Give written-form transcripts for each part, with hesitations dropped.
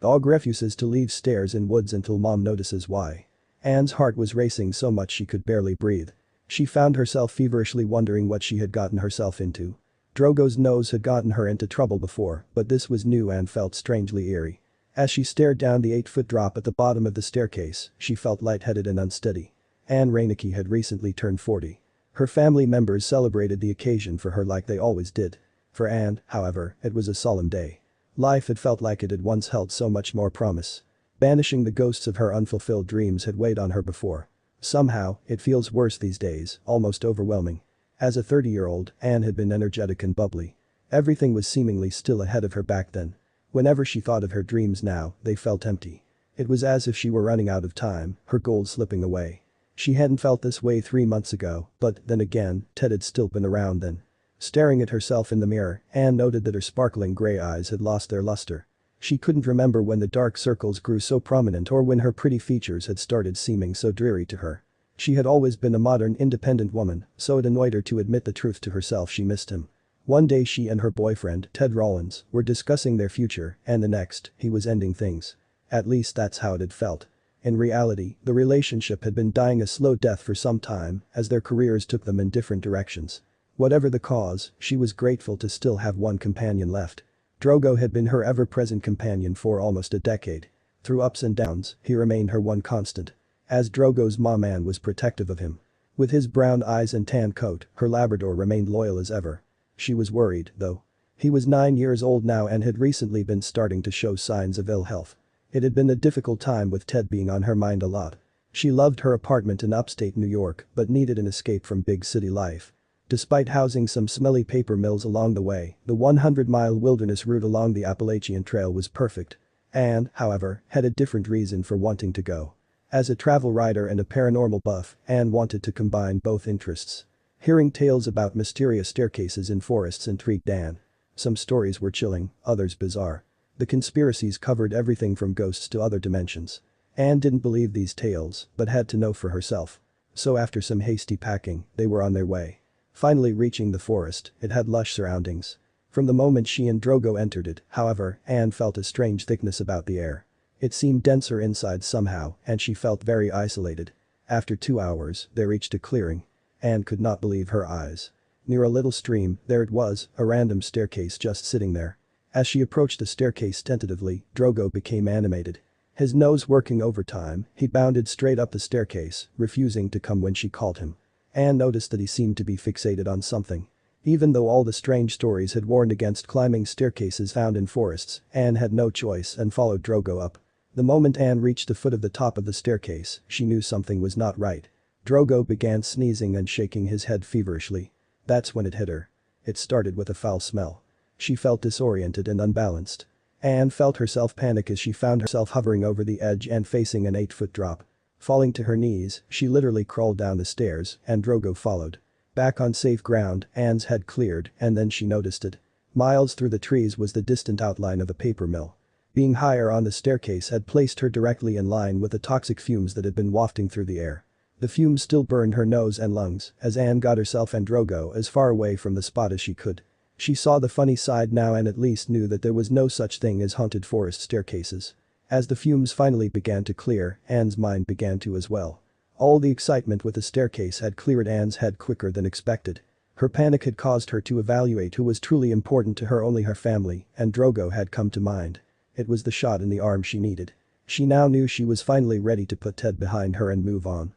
Dog refuses to leave stairs in woods until mom notices why. Anne's heart was racing so much she could barely breathe. She found herself feverishly wondering what she had gotten herself into. Drogo's nose had gotten her into trouble before, but this was new and felt strangely eerie. As she stared down the 8-foot drop at the bottom of the staircase, she felt lightheaded and unsteady. Anne Reinecke had recently turned 40. Her family members celebrated the occasion for her like they always did. For Anne, however, it was a solemn day. Life had felt like it had once held so much more promise. Banishing the ghosts of her unfulfilled dreams had weighed on her before. Somehow, it feels worse these days, almost overwhelming. As a 30-year-old, Anne had been energetic and bubbly. Everything was seemingly still ahead of her back then. Whenever she thought of her dreams now, they felt empty. It was as if she were running out of time, her goals slipping away. She hadn't felt this way 3 months ago, but then again, Ted had still been around then. Staring at herself in the mirror, Anne noted that her sparkling gray eyes had lost their luster. She couldn't remember when the dark circles grew so prominent or when her pretty features had started seeming so dreary to her. She had always been a modern, independent woman, so it annoyed her to admit the truth to herself she missed him. One day she and her boyfriend, Ted Rollins, were discussing their future, and the next, he was ending things. At least that's how it had felt. In reality, the relationship had been dying a slow death for some time as their careers took them in different directions. Whatever the cause, she was grateful to still have one companion left. Drogo had been her ever-present companion for almost a decade. Through ups and downs, he remained her one constant. As Drogo's mom Anne was protective of him. With his brown eyes and tan coat, her Labrador remained loyal as ever. She was worried, though. He was 9 years old now and had recently been starting to show signs of ill health. It had been a difficult time with Ted being on her mind a lot. She loved her apartment in upstate New York but needed an escape from big city life. Despite housing some smelly paper mills along the way, the 100-mile wilderness route along the Appalachian Trail was perfect. Anne, however, had a different reason for wanting to go. As a travel writer and a paranormal buff, Anne wanted to combine both interests. Hearing tales about mysterious staircases in forests intrigued Anne. Some stories were chilling, others bizarre. The conspiracies covered everything from ghosts to other dimensions. Anne didn't believe these tales, but had to know for herself. So after some hasty packing, they were on their way. Finally reaching the forest, it had lush surroundings. From the moment she and Drogo entered it, however, Anne felt a strange thickness about the air. It seemed denser inside somehow, and she felt very isolated. After 2 hours, they reached a clearing. Anne could not believe her eyes. Near a little stream, there it was, a random staircase just sitting there. As she approached the staircase tentatively, Drogo became animated. His nose working overtime, he bounded straight up the staircase, refusing to come when she called him. Anne noticed that he seemed to be fixated on something. Even though all the strange stories had warned against climbing staircases found in forests, Anne had no choice and followed Drogo up. The moment Anne reached the foot of the top of the staircase, she knew something was not right. Drogo began sneezing and shaking his head feverishly. That's when it hit her. It started with a foul smell. She felt disoriented and unbalanced. Anne felt herself panic as she found herself hovering over the edge and facing an 8-foot drop. Falling to her knees, she literally crawled down the stairs, and Drogo followed. Back on safe ground, Anne's head cleared, and then she noticed it. Miles through the trees was the distant outline of a paper mill. Being higher on the staircase had placed her directly in line with the toxic fumes that had been wafting through the air. The fumes still burned her nose and lungs as Anne got herself and Drogo as far away from the spot as she could. She saw the funny side now and at least knew that there was no such thing as haunted forest staircases. As the fumes finally began to clear, Anne's mind began to as well. All the excitement with the staircase had cleared Anne's head quicker than expected. Her panic had caused her to evaluate who was truly important to her, only her family, and Drogo had come to mind. It was the shot in the arm she needed. She now knew she was finally ready to put Ted behind her and move on.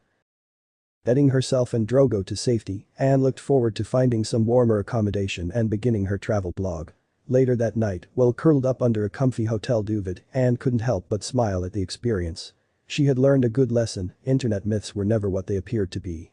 Getting herself and Drogo to safety, Anne looked forward to finding some warmer accommodation and beginning her travel blog. Later that night, while curled up under a comfy hotel duvet, Anne couldn't help but smile at the experience. She had learned a good lesson: internet myths were never what they appeared to be.